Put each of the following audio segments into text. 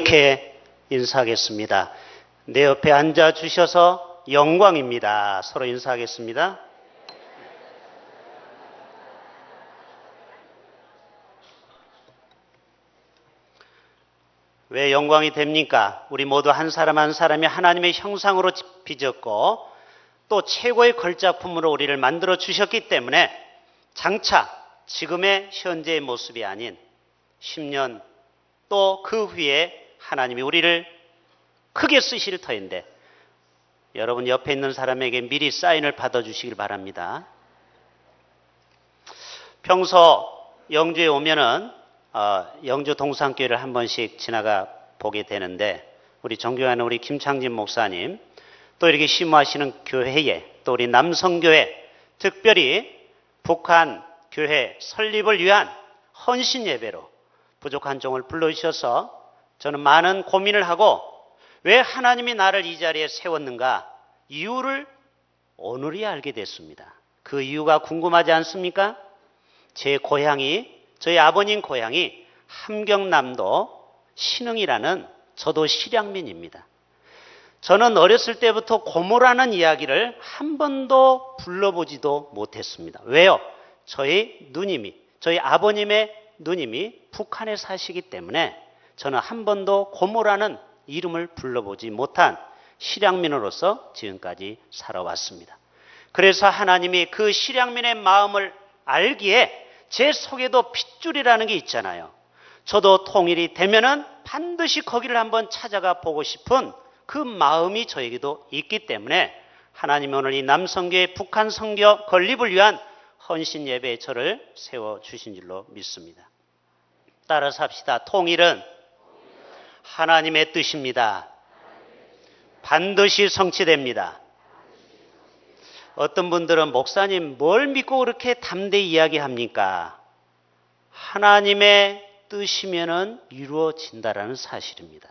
이렇게 인사하겠습니다. 내 옆에 앉아 주셔서 영광입니다. 서로 인사하겠습니다. 왜 영광이 됩니까? 우리 모두 한 사람 한 사람이 하나님의 형상으로 빚었고 또 최고의 걸작품으로 우리를 만들어 주셨기 때문에 장차 지금의 현재의 모습이 아닌 10년 또 그 후에 하나님이 우리를 크게 쓰실 터인데 여러분 옆에 있는 사람에게 미리 사인을 받아주시길 바랍니다. 평소 영주에 오면은 영주 동산교회를 한 번씩 지나가 보게 되는데 우리 존경하는 우리 김창진 목사님 또 이렇게 심호하시는 교회에 또 우리 남성교회 특별히 북한 교회 설립을 위한 헌신 예배로 부족한 종을 불러주셔서 저는 많은 고민을 하고 왜 하나님이 나를 이 자리에 세웠는가 이유를 오늘이야 알게 됐습니다. 그 이유가 궁금하지 않습니까? 제 고향이 저희 아버님 고향이 함경남도 신흥이라는 저도 실향민입니다. 저는 어렸을 때부터 고모라는 이야기를 한 번도 불러보지도 못했습니다. 왜요? 저희 아버님의 누님이 북한에 사시기 때문에 저는 한 번도 고모라는 이름을 불러보지 못한 실향민으로서 지금까지 살아왔습니다. 그래서 하나님이 그 실향민의 마음을 알기에 제 속에도 핏줄이라는 게 있잖아요. 저도 통일이 되면은 반드시 거기를 한번 찾아가 보고 싶은 그 마음이 저에게도 있기 때문에 하나님이 오늘 이 남성교회 북한 선교 건립을 위한 헌신 예배에 저를 세워주신 줄로 믿습니다. 따라서 합시다. 통일은 하나님의 뜻입니다. 반드시 성취됩니다. 어떤 분들은 목사님 뭘 믿고 그렇게 담대히 이야기합니까? 하나님의 뜻이면은 이루어진다라는 사실입니다.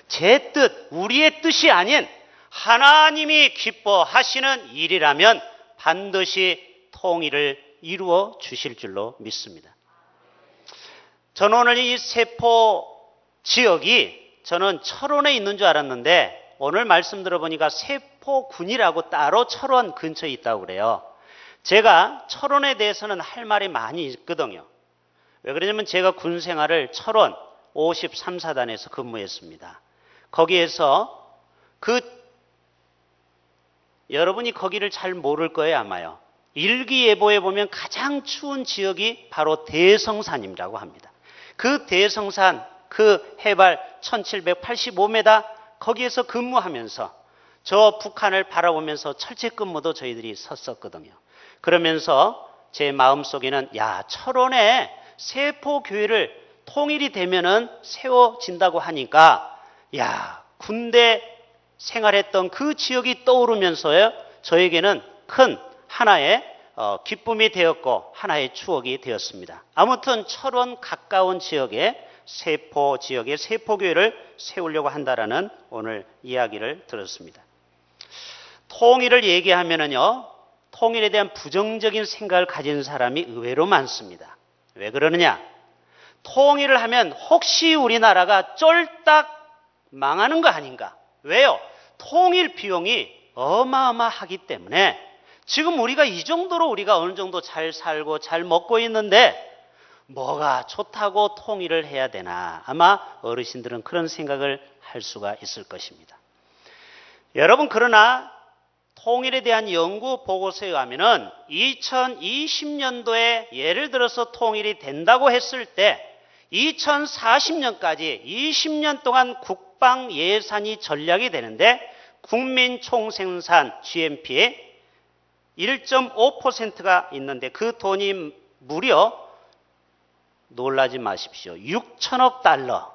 제 뜻, 우리의 뜻이 아닌 하나님이 기뻐하시는 일이라면 반드시 통일을 이루어 주실 줄로 믿습니다. 저는 오늘 이 세포 지역이 저는 철원에 있는 줄 알았는데 오늘 말씀 들어보니까 세포군이라고 따로 철원 근처에 있다고 그래요. 제가 철원에 대해서는 할 말이 많이 있거든요. 왜 그러냐면 제가 군 생활을 철원 53사단에서 근무했습니다. 거기에서 여러분이 거기를 잘 모를 거예요 아마요. 일기예보에 보면 가장 추운 지역이 바로 대성산이라고 합니다. 그 대성산 그 해발 1785m 거기에서 근무하면서 저 북한을 바라보면서 철제 근무도 저희들이 섰었거든요. 그러면서 제 마음속에는 철원에 세포교회를 통일이 되면은 세워진다고 하니까 군대 생활했던 그 지역이 떠오르면서요 저에게는 큰 하나의 기쁨이 되었고 하나의 추억이 되었습니다. 아무튼 철원 가까운 지역에 세포 지역에 세포교회를 세우려고 한다라는 오늘 이야기를 들었습니다. 통일을 얘기하면은요 통일에 대한 부정적인 생각을 가진 사람이 의외로 많습니다. 왜 그러느냐? 통일을 하면 혹시 우리나라가 쫄딱 망하는 거 아닌가? 왜요? 통일 비용이 어마어마하기 때문에 지금 우리가 이 정도로 우리가 어느 정도 잘 살고 잘 먹고 있는데 뭐가 좋다고 통일을 해야 되나? 아마 어르신들은 그런 생각을 할 수가 있을 것입니다. 여러분 그러나 통일에 대한 연구 보고서에 의하면은 2020년도에 예를 들어서 통일이 된다고 했을 때 2040년까지 20년 동안 국방 예산이 전략이 되는데 국민 총생산 GNP의 1.5%가 있는데 그 돈이 무려 놀라지 마십시오. 6천억 달러.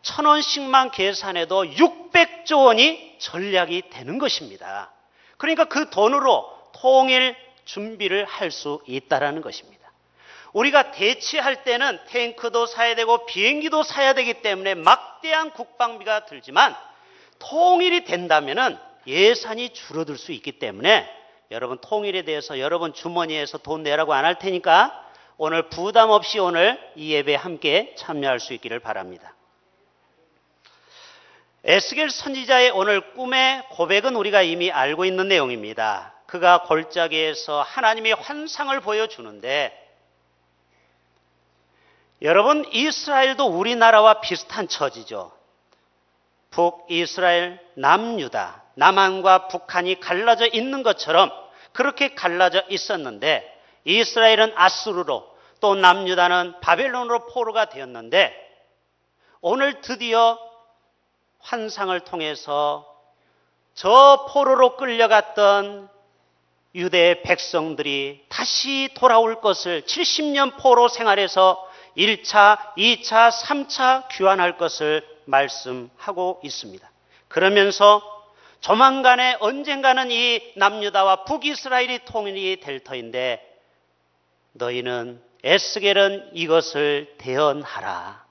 1,000원씩만 계산해도 600조 원이 전략이 되는 것입니다. 그러니까 그 돈으로 통일 준비를 할 수 있다는 것입니다. 우리가 대치할 때는 탱크도 사야 되고 비행기도 사야 되기 때문에 막대한 국방비가 들지만 통일이 된다면 예산이 줄어들 수 있기 때문에 여러분 통일에 대해서 여러분 주머니에서 돈 내라고 안 할 테니까 오늘 부담 없이 오늘 이 예배에 함께 참여할 수 있기를 바랍니다. 에스겔 선지자의 오늘 꿈의 고백은 우리가 이미 알고 있는 내용입니다. 그가 골짜기에서 하나님의 환상을 보여주는데, 여러분, 이스라엘도 우리나라와 비슷한 처지죠. 북이스라엘, 남유다, 남한과 북한이 갈라져 있는 것처럼 그렇게 갈라져 있었는데, 이스라엘은 아수르로, 또 남유다는 바벨론으로 포로가 되었는데, 오늘 드디어 환상을 통해서 저 포로로 끌려갔던 유대의 백성들이 다시 돌아올 것을, 70년 포로 생활에서 1차, 2차, 3차 귀환할 것을 말씀하고 있습니다. 그러면서 조만간에 언젠가는 이 남유다와 북이스라엘이 통일이 될 터인데, 너희는, 에스겔은 이것을 대언하라.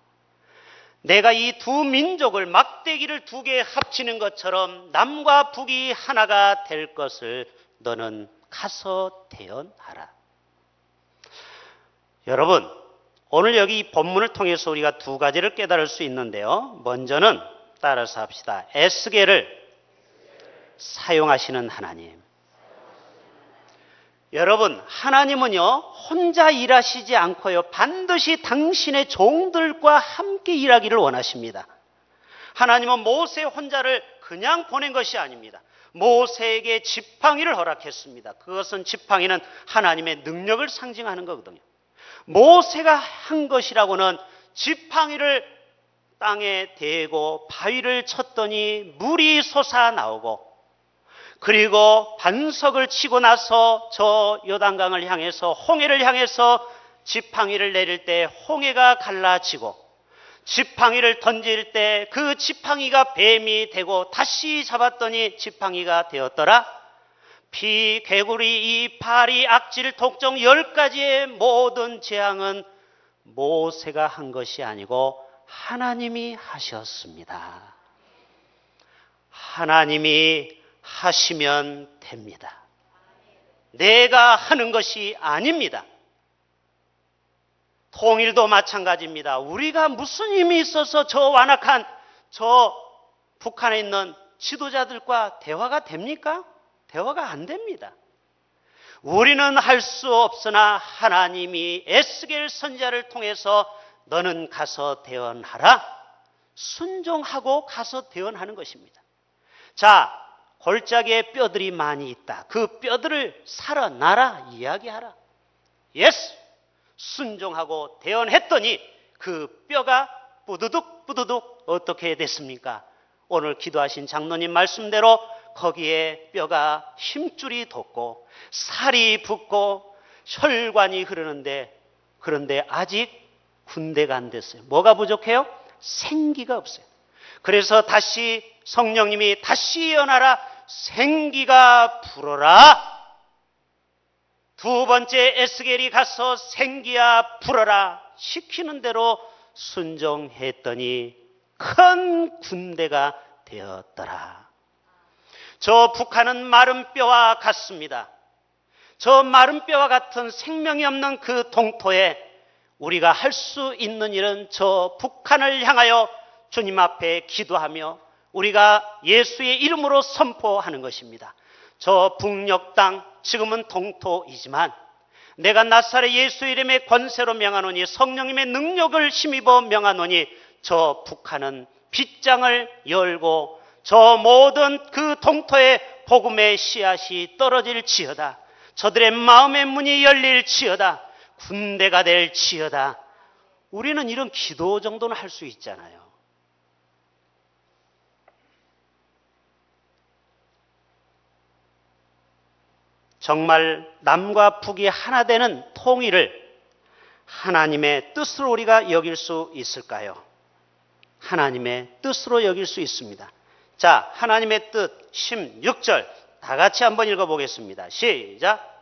내가 이 두 민족을, 막대기를 두 개 합치는 것처럼 남과 북이 하나가 될 것을 너는 가서 대언하라. 여러분, 오늘 여기 이 본문을 통해서 우리가 두 가지를 깨달을 수 있는데요. 먼저는 따라서 합시다. 에스겔을 사용하시는 하나님. 여러분, 하나님은요, 혼자 일하시지 않고요, 반드시 당신의 종들과 함께 일하기를 원하십니다. 하나님은 모세 혼자를 그냥 보낸 것이 아닙니다. 모세에게 지팡이를 허락했습니다. 그것은, 지팡이는 하나님의 능력을 상징하는 거거든요. 모세가 한 것이라고는 지팡이를 땅에 대고 바위를 쳤더니 물이 솟아나오고, 그리고 반석을 치고 나서 저 요단강을 향해서, 홍해를 향해서 지팡이를 내릴 때 홍해가 갈라지고, 지팡이를 던질 때 그 지팡이가 뱀이 되고 다시 잡았더니 지팡이가 되었더라. 피, 개구리, 이 파리, 악질, 독종 10가지의 모든 재앙은 모세가 한 것이 아니고 하나님이 하셨습니다. 하나님이 하시면 됩니다. 내가 하는 것이 아닙니다. 통일도 마찬가지입니다. 우리가 무슨 힘이 있어서 저 완악한 저 북한에 있는 지도자들과 대화가 됩니까? 대화가 안 됩니다. 우리는 할 수 없으나 하나님이 에스겔 선지자를 통해서 너는 가서 대언하라, 순종하고 가서 대언하는 것입니다. 자, 골짜기에 뼈들이 많이 있다. 그 뼈들을 살아나라 이야기하라. 예스! 순종하고 대언했더니 그 뼈가 뿌두둑 뿌두둑 어떻게 됐습니까? 오늘 기도하신 장로님 말씀대로 거기에 뼈가 힘줄이 돋고 살이 붙고 혈관이 흐르는데, 그런데 아직 군대가 안 됐어요. 뭐가 부족해요? 생기가 없어요. 그래서 다시 성령님이 다시 예언하라, 생기가 불어라. 두 번째 에스겔이 가서 생기야 불어라 시키는 대로 순종했더니 큰 군대가 되었더라. 저 북한은 마른 뼈와 같습니다. 저 마른 뼈와 같은 생명이 없는 그 동토에 우리가 할 수 있는 일은 저 북한을 향하여 주님 앞에 기도하며 우리가 예수의 이름으로 선포하는 것입니다. 저 북녘 땅, 지금은 동토이지만 내가 나사렛 예수 이름의 권세로 명하노니, 성령님의 능력을 힘입어 명하노니, 저 북한은 빗장을 열고 저 모든 그 동토에 복음의 씨앗이 떨어질지어다. 저들의 마음의 문이 열릴지어다. 군대가 될지어다. 우리는 이런 기도 정도는 할 수 있잖아요. 정말 남과 북이 하나 되는 통일을 하나님의 뜻으로 우리가 여길 수 있을까요? 하나님의 뜻으로 여길 수 있습니다. 자, 하나님의 뜻 16절 다 같이 한번 읽어보겠습니다. 시작.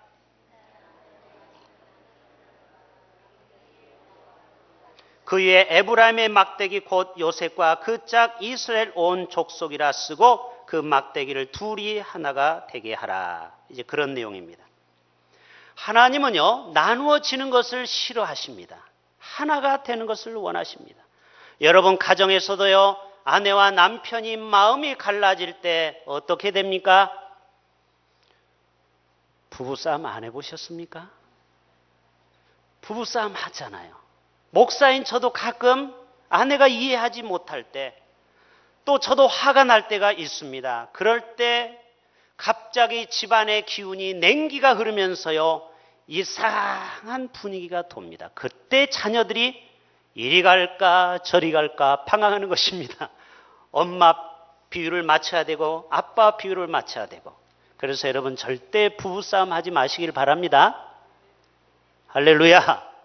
그 위에 에브라임의 막대기 곧 요셉과 그 짝 이스라엘 온 족속이라 쓰고 그 막대기를 둘이 하나가 되게 하라. 이제 그런 내용입니다. 하나님은요, 나누어지는 것을 싫어하십니다. 하나가 되는 것을 원하십니다. 여러분 가정에서도요, 아내와 남편이 마음이 갈라질 때 어떻게 됩니까? 부부싸움 안 해보셨습니까? 부부싸움 하잖아요. 목사인 저도 가끔 아내가 이해하지 못할 때, 또 저도 화가 날 때가 있습니다. 그럴 때 갑자기 집안의 기운이 냉기가 흐르면서요, 이상한 분위기가 돕니다. 그때 자녀들이 이리 갈까 저리 갈까 방황하는 것입니다. 엄마 비율을 맞춰야 되고 아빠 비율을 맞춰야 되고. 그래서 여러분 절대 부부싸움 하지 마시길 바랍니다. 할렐루야.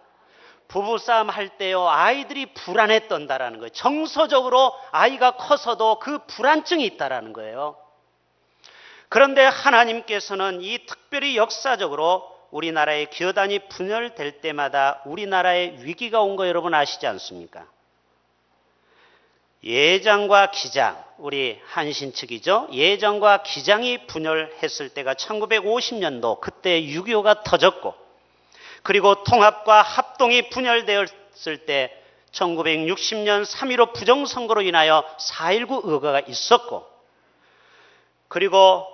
부부싸움 할 때요, 아이들이 불안에 떤다라는 거예요. 정서적으로 아이가 커서도 그 불안증이 있다라는 거예요. 그런데 하나님께서는 이 특별히 역사적으로 우리나라의 교단이 분열될 때마다 우리나라에 위기가 온 거 여러분 아시지 않습니까? 예장과 기장, 우리 한신 측이죠. 예장과 기장이 분열했을 때가 1950년도, 그때 6.25가 터졌고, 그리고 통합과 합동이 분열되었을 때 1960년 3.15 부정선거로 인하여 4.19 의거가 있었고, 그리고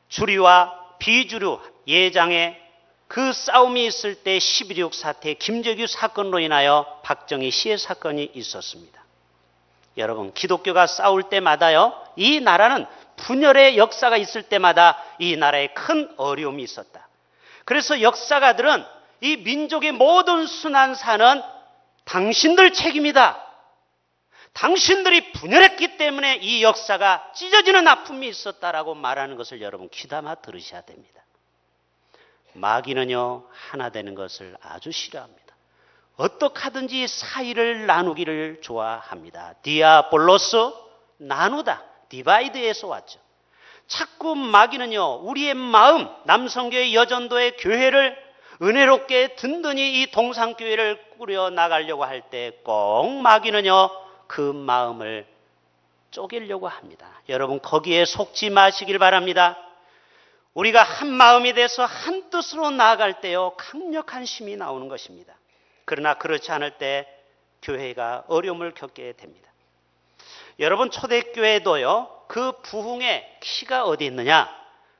주류와 비주류 예장의 그 싸움이 있을 때 11.26 사태 김재규 사건으로 인하여 박정희 시해 사건이 있었습니다. 여러분, 기독교가 싸울 때마다요, 이 나라는 분열의 역사가 있을 때마다 이 나라에 큰 어려움이 있었다. 그래서 역사가들은 이 민족의 모든 순환사는 당신들 책임이다. 당신들이 분열했기 때문에 이 역사가 찢어지는 아픔이 있었다라고 말하는 것을 여러분 귀담아 들으셔야 됩니다. 마귀는요, 하나 되는 것을 아주 싫어합니다. 어떻게 하든지 사이를 나누기를 좋아합니다. 디아볼로스, 나누다, 디바이드에서 왔죠. 자꾸 마귀는요, 우리의 마음, 남성교회 여전도의 교회를 은혜롭게 든든히 이 동산교회를 꾸려 나가려고 할 때 꼭 마귀는요, 그 마음을 쪼개려고 합니다. 여러분, 거기에 속지 마시길 바랍니다. 우리가 한 마음이 돼서 한 뜻으로 나아갈 때요, 강력한 힘이 나오는 것입니다. 그러나 그렇지 않을 때 교회가 어려움을 겪게 됩니다. 여러분, 초대교회도요, 그 부흥의 키가 어디 있느냐?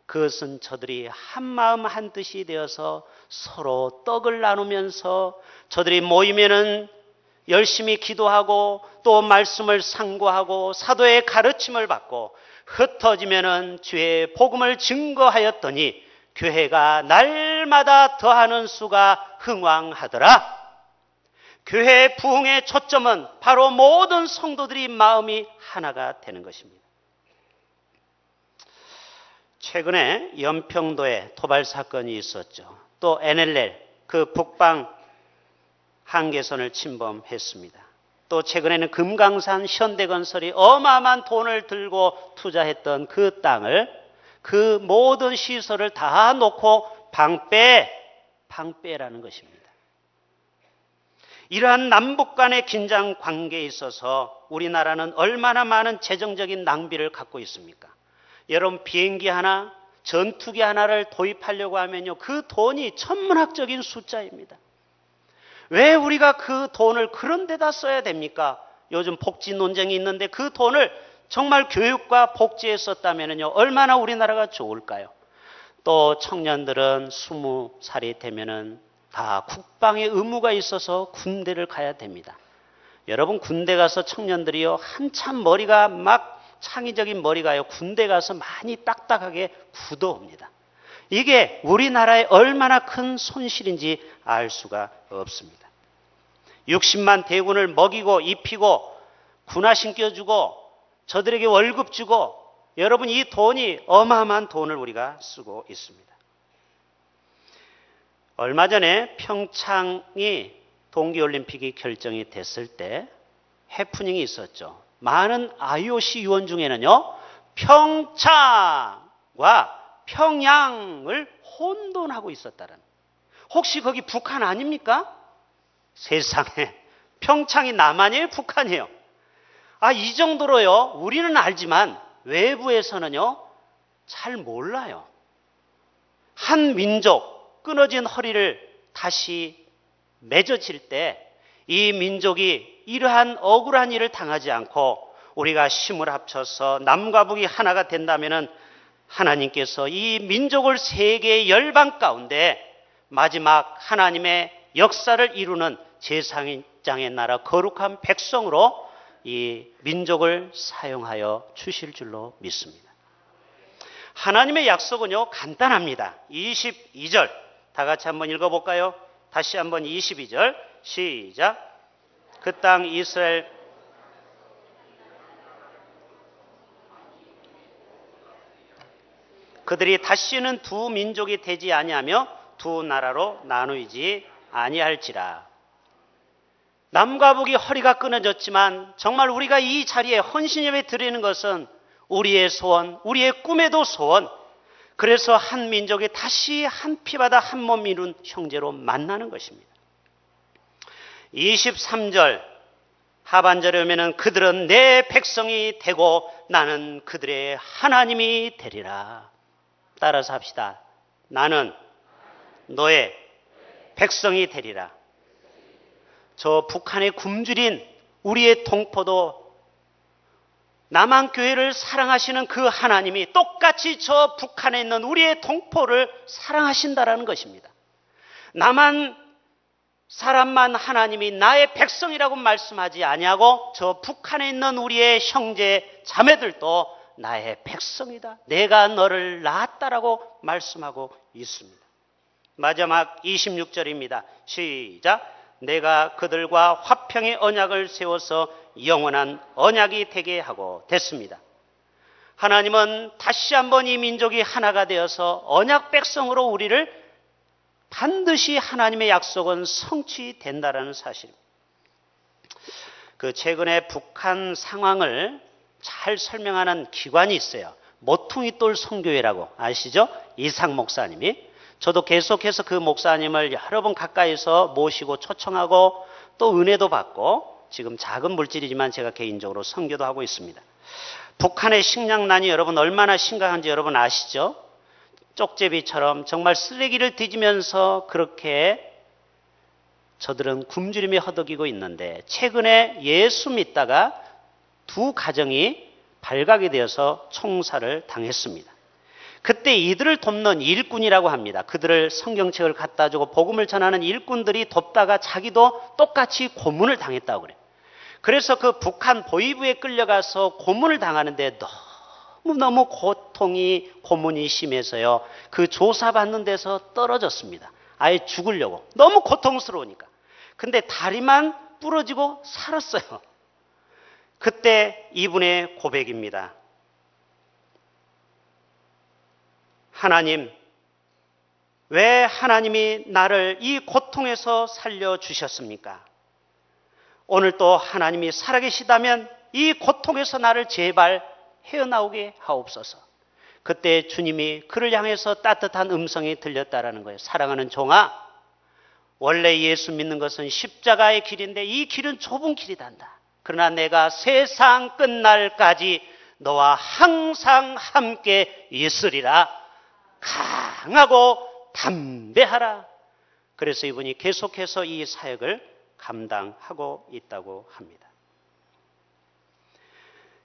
그것은 저들이 한 마음 한 뜻이 되어서 서로 떡을 나누면서 저들이 모이면은 열심히 기도하고 또 말씀을 상고하고 사도의 가르침을 받고 흩어지면은 주의 복음을 증거하였더니 교회가 날마다 더하는 수가 흥왕하더라. 교회의 부흥의 초점은 바로 모든 성도들이 마음이 하나가 되는 것입니다. 최근에 연평도에 도발 사건이 있었죠. 또 NLL, 그 북방 한계선을 침범했습니다. 또 최근에는 금강산 현대건설이 어마어마한 돈을 들고 투자했던 그 땅을, 그 모든 시설을 다 놓고 방빼라는 것입니다. 이러한 남북 간의 긴장 관계에 있어서 우리나라는 얼마나 많은 재정적인 낭비를 갖고 있습니까? 여러분, 비행기 하나, 전투기 하나를 도입하려고 하면요, 그 돈이 천문학적인 숫자입니다. 왜 우리가 그 돈을 그런 데다 써야 됩니까? 요즘 복지 논쟁이 있는데 그 돈을 정말 교육과 복지에 썼다면요, 얼마나 우리나라가 좋을까요? 또 청년들은 20살이 되면은 다 국방의 의무가 있어서 군대를 가야 됩니다. 여러분, 군대 가서 청년들이요, 한참 머리가 막 창의적인 머리가요, 군대 가서 많이 딱딱하게 굳어옵니다. 이게 우리나라에 얼마나 큰 손실인지 알 수가 없습니다. 60만 대군을 먹이고 입히고 군화 신겨주고 저들에게 월급 주고, 여러분, 이 돈이 어마어마한 돈을 우리가 쓰고 있습니다. 얼마 전에 평창이 동계올림픽이 결정이 됐을 때 해프닝이 있었죠. 많은 IOC 위원 중에는요, 평창과 평양을 혼돈하고 있었다는. 혹시 거기 북한 아닙니까? 세상에, 평창이 남한이에요, 북한이에요? 이 정도로요, 우리는 알지만 외부에서는요, 잘 몰라요. 한 민족 끊어진 허리를 다시 맺어질 때 이 민족이 이러한 억울한 일을 당하지 않고 우리가 힘을 합쳐서 남과 북이 하나가 된다면 하나님께서 이 민족을 세계의 열방 가운데 마지막 하나님의 역사를 이루는 제사장의 나라 거룩한 백성으로 이 민족을 사용하여 주실 줄로 믿습니다. 하나님의 약속은요, 간단합니다. 22절 다 같이 한번 읽어볼까요? 다시 한번 22절 시작. 그 땅 이스라엘 그들이 다시는 두 민족이 되지 아니하며 두 나라로 나누이지 아니할지라. 남과 북이 허리가 끊어졌지만 정말 우리가 이 자리에 헌신예배 드리는 것은 우리의 소원, 우리의 꿈에도 소원, 그래서 한 민족이 다시 한 피바다 한 몸 이룬 형제로 만나는 것입니다. 23절 하반절에 오면은 그들은 내 백성이 되고 나는 그들의 하나님이 되리라. 따라서 합시다. 나는 너의 백성이 되리라. 저 북한의 굶주린 우리의 동포도 남한교회를 사랑하시는 그 하나님이 똑같이 저 북한에 있는 우리의 동포를 사랑하신다라는 것입니다. 남한 사람만 하나님이 나의 백성이라고 말씀하지 아니하고 저 북한에 있는 우리의 형제 자매들도 나의 백성이다. 내가 너를 낳았다라고 말씀하고 있습니다. 마지막 26절입니다. 시작. 내가 그들과 화평의 언약을 세워서 영원한 언약이 되게 하고 됐습니다. 하나님은 다시 한번 이 민족이 하나가 되어서 언약 백성으로 우리를 반드시 하나님의 약속은 성취된다라는 사실입니다. 그 최근에 북한 상황을 잘 설명하는 기관이 있어요. 모퉁이돌 선교회라고 아시죠? 이상 목사님이. 저도 계속해서 그 목사님을 여러 번 가까이서 모시고 초청하고 또 은혜도 받고 지금 작은 물질이지만 제가 개인적으로 선교도 하고 있습니다. 북한의 식량난이 여러분 얼마나 심각한지 여러분 아시죠? 쪽제비처럼 정말 쓰레기를 뒤지면서 그렇게 저들은 굶주림에 허덕이고 있는데 최근에 예수 믿다가 두 가정이 발각이 되어서 총살을 당했습니다. 그때 이들을 돕는 일꾼이라고 합니다. 그들을 성경책을 갖다 주고 복음을 전하는 일꾼들이 돕다가 자기도 똑같이 고문을 당했다고 그래요. 그래서 그 북한 보위부에 끌려가서 고문을 당하는데 너무너무 고문이 심해서요. 그 조사받는 데서 떨어졌습니다. 아예 죽으려고. 너무 고통스러우니까. 근데 다리만 부러지고 살았어요. 그때 이분의 고백입니다. 하나님, 왜 하나님이 나를 이 고통에서 살려주셨습니까? 오늘 또 하나님이 살아계시다면 이 고통에서 나를 제발 헤어나오게 하옵소서. 그때 주님이 그를 향해서 따뜻한 음성이 들렸다라는 거예요. 사랑하는 종아, 원래 예수 믿는 것은 십자가의 길인데 이 길은 좁은 길이단다. 그러나 내가 세상 끝날까지 너와 항상 함께 있으리라. 강하고 담대하라. 그래서 이분이 계속해서 이 사역을 감당하고 있다고 합니다.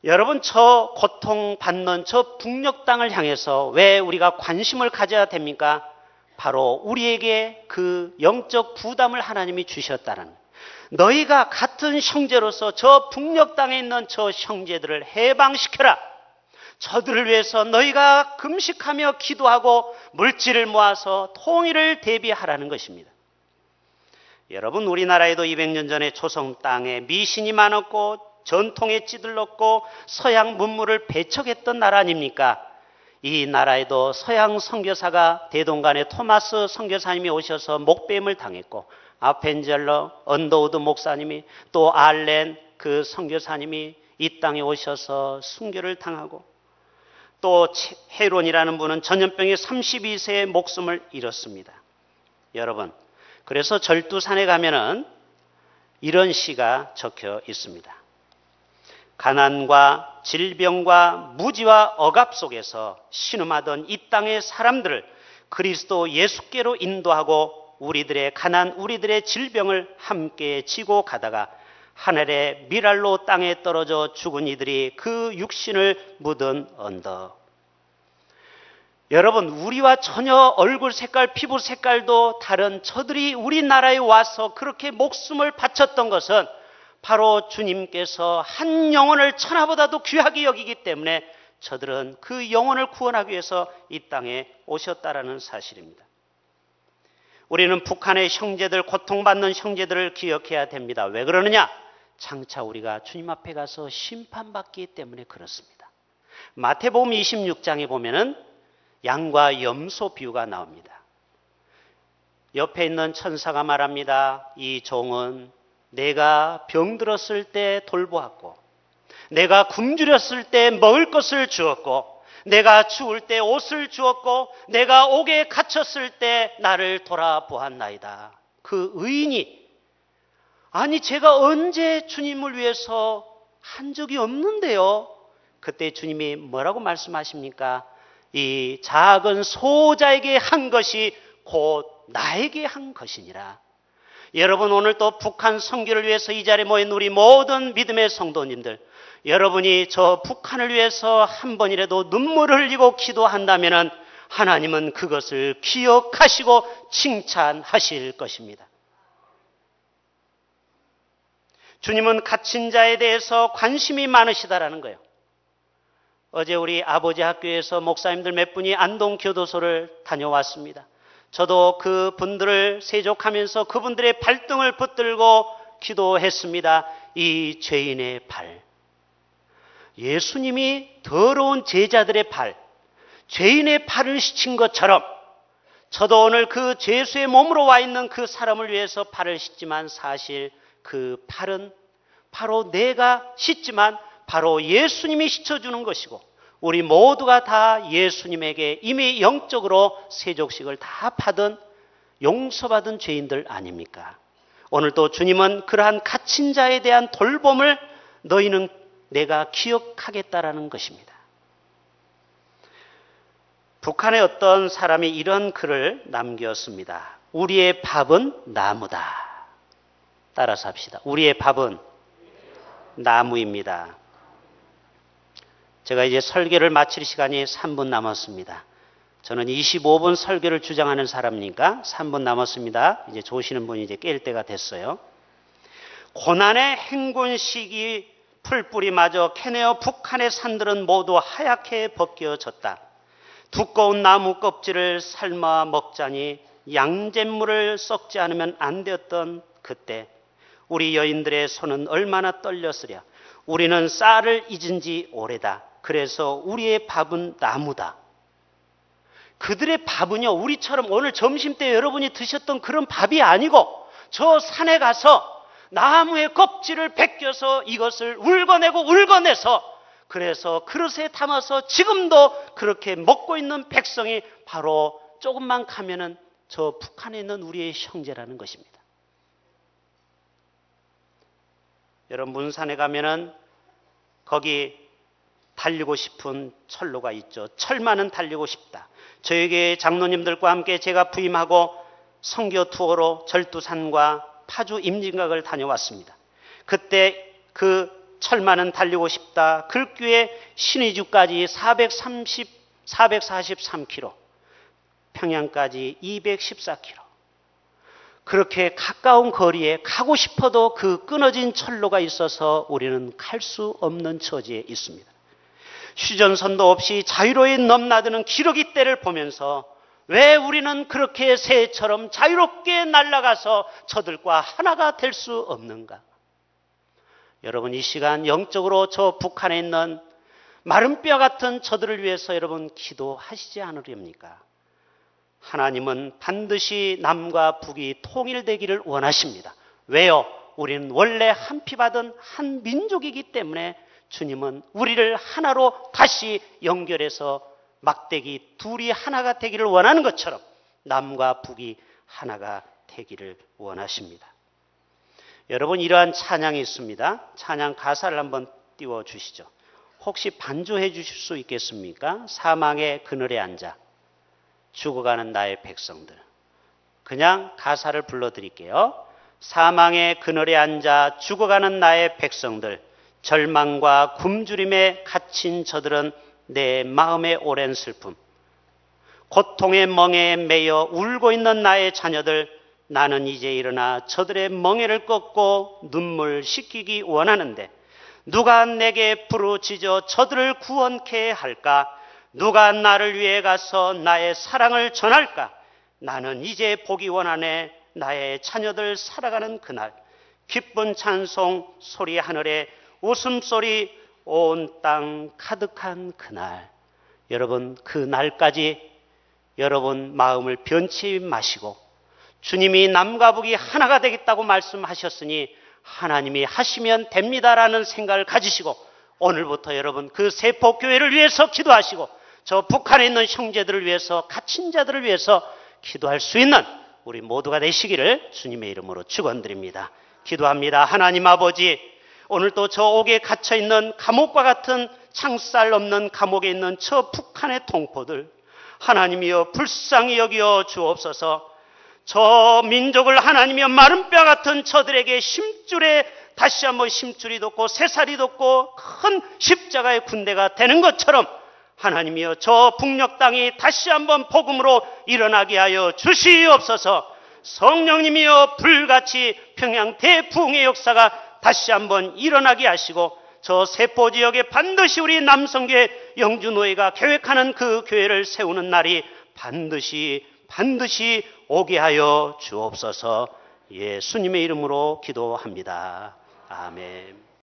여러분, 저 고통받는 저 북녘 땅을 향해서 왜 우리가 관심을 가져야 됩니까? 바로 우리에게 그 영적 부담을 하나님이 주셨다는 거예요. 너희가 같은 형제로서 저 북녘 땅에 있는 저 형제들을 해방시켜라. 저들을 위해서 너희가 금식하며 기도하고 물질을 모아서 통일을 대비하라는 것입니다. 여러분, 우리나라에도 200년 전에 조선 땅에 미신이 많았고 전통에 찌들렀고 서양 문물을 배척했던 나라 아닙니까? 이 나라에도 서양 선교사가 대동간에 토마스 선교사님이 오셔서 목배임을 당했고 아펜젤러 언더우드 목사님이 또 알렌 그 선교사님이 이 땅에 오셔서 순교를 당하고 또 헤론이라는 분은 전염병에 32세의 목숨을 잃었습니다. 여러분, 그래서 절두산에 가면은 이런 시가 적혀 있습니다. 가난과 질병과 무지와 억압 속에서 신음하던 이 땅의 사람들을 그리스도 예수께로 인도하고 우리들의 가난, 우리들의 질병을 함께 지고 가다가 하늘의 미랄로 땅에 떨어져 죽은 이들이 그 육신을 묻은 언덕. 여러분, 우리와 전혀 얼굴 색깔, 피부 색깔도 다른 저들이 우리나라에 와서 그렇게 목숨을 바쳤던 것은 바로 주님께서 한 영혼을 천하보다도 귀하게 여기기 때문에 저들은 그 영혼을 구원하기 위해서 이 땅에 오셨다라는 사실입니다. 우리는 북한의 형제들, 고통받는 형제들을 기억해야 됩니다. 왜 그러느냐? 장차 우리가 주님 앞에 가서 심판받기 때문에 그렇습니다. 마태복음 26장에 보면은 양과 염소 비유가 나옵니다. 옆에 있는 천사가 말합니다. 이 종은 내가 병들었을 때 돌보았고, 내가 굶주렸을 때 먹을 것을 주었고, 내가 추울 때 옷을 주었고, 내가 옥에 갇혔을 때 나를 돌아보았나이다. 그 의인이, 아니 제가 언제 주님을 위해서 한 적이 없는데요. 그때 주님이 뭐라고 말씀하십니까? 이 작은 소자에게 한 것이 곧 나에게 한 것이니라. 여러분, 오늘 또 북한 선교를 위해서 이 자리에 모인 우리 모든 믿음의 성도님들, 여러분이 저 북한을 위해서 한 번이라도 눈물을 흘리고 기도한다면 하나님은 그것을 기억하시고 칭찬하실 것입니다. 주님은 갇힌 자에 대해서 관심이 많으시다라는 거예요. 어제 우리 아버지 학교에서 목사님들 몇 분이 안동교도소를 다녀왔습니다. 저도 그 분들을 세족하면서 그분들의 발등을 붙들고 기도했습니다. 이 죄인의 발, 예수님이 더러운 제자들의 발, 죄인의 발을 씻은 것처럼 저도 오늘 그 죄수의 몸으로 와 있는 그 사람을 위해서 발을 씻지만 사실 그 팔은 바로 내가 씻지만 바로 예수님이 씻어주는 것이고, 우리 모두가 다 예수님에게 이미 영적으로 세족식을 다 받은 용서받은 죄인들 아닙니까? 오늘도 주님은 그러한 갇힌 자에 대한 돌봄을 너희는 내가 기억하겠다라는 것입니다. 북한의 어떤 사람이 이런 글을 남겼습니다. 우리의 밥은 나무다. 따라서 합시다. 우리의 밥은 나무입니다. 제가 이제 설교를 마칠 시간이 3분 남았습니다. 저는 25분 설교를 주장하는 사람이니까 3분 남았습니다. 이제 조시는 분이 이제 깰 때가 됐어요. 고난의 행군 시기 풀뿌리마저 캐내어 북한의 산들은 모두 하얗게 벗겨졌다. 두꺼운 나무 껍질을 삶아 먹자니 양잿물을 썩지 않으면 안 되었던 그때 우리 여인들의 손은 얼마나 떨렸으랴. 우리는 쌀을 잊은 지 오래다. 그래서 우리의 밥은 나무다. 그들의 밥은요, 우리처럼 오늘 점심때 여러분이 드셨던 그런 밥이 아니고 저 산에 가서 나무의 껍질을 벗겨서 이것을 울거내서 그래서 그릇에 담아서 지금도 그렇게 먹고 있는 백성이 바로 조금만 가면은 저 북한에 있는 우리의 형제라는 것입니다. 여러분, 문산에 가면은 거기 달리고 싶은 철로가 있죠. 철만은 달리고 싶다. 저에게 장로님들과 함께 제가 부임하고 선교 투어로 절두산과 파주 임진각을 다녀왔습니다. 그때 그 철만은 달리고 싶다. 글귀에 신의주까지 443km, 평양까지 214km. 그렇게 가까운 거리에 가고 싶어도 그 끊어진 철로가 있어서 우리는 갈 수 없는 처지에 있습니다. 휴전선도 없이 자유로이 넘나드는 기러기 떼를 보면서 왜 우리는 그렇게 새처럼 자유롭게 날아가서 저들과 하나가 될 수 없는가? 여러분, 이 시간 영적으로 저 북한에 있는 마른 뼈 같은 저들을 위해서 여러분 기도하시지 않으렵니까? 하나님은 반드시 남과 북이 통일되기를 원하십니다. 왜요? 우리는 원래 한 피 받은 한 민족이기 때문에 주님은 우리를 하나로 다시 연결해서 막대기 둘이 하나가 되기를 원하는 것처럼 남과 북이 하나가 되기를 원하십니다. 여러분, 이러한 찬양이 있습니다. 찬양 가사를 한번 띄워주시죠. 혹시 반주해 주실 수 있겠습니까? 사망의 그늘에 앉아 죽어가는 나의 백성들. 그냥 가사를 불러드릴게요. 사망의 그늘에 앉아 죽어가는 나의 백성들, 절망과 굶주림에 갇힌 저들은 내 마음의 오랜 슬픔, 고통의 멍에에 매여 울고 있는 나의 자녀들, 나는 이제 일어나 저들의 멍에를 꺾고 눈물 씻기기 원하는데 누가 내게 부르짖어 저들을 구원케 할까? 누가 나를 위해 가서 나의 사랑을 전할까? 나는 이제 보기 원하네. 나의 자녀들 살아가는 그날, 기쁜 찬송 소리 하늘에 웃음소리 온 땅 가득한 그날. 여러분, 그 날까지 여러분 마음을 변치 마시고 주님이 남과 북이 하나가 되겠다고 말씀하셨으니 하나님이 하시면 됩니다라는 생각을 가지시고 오늘부터 여러분 그 세포교회를 위해서 기도하시고 저 북한에 있는 형제들을 위해서 갇힌 자들을 위해서 기도할 수 있는 우리 모두가 되시기를 주님의 이름으로 축원드립니다. 기도합니다. 하나님 아버지, 오늘도 저 옥에 갇혀있는 감옥과 같은 창살 없는 감옥에 있는 저 북한의 동포들 하나님이여 불쌍히 여기어 주옵소서. 저 민족을 하나님이여 마른 뼈 같은 저들에게 심줄에 다시 한번 심줄이 돋고 새살이 돋고 큰 십자가의 군대가 되는 것처럼 하나님이여 저 북녘 땅이 다시 한번 복음으로 일어나게 하여 주시옵소서. 성령님이여 불같이 평양 대부흥의 역사가 다시 한번 일어나게 하시고 저 세포 지역에 반드시 우리 남성교회 영주노예가 계획하는 그 교회를 세우는 날이 반드시 오게 하여 주옵소서. 예수님의 이름으로 기도합니다. 아멘.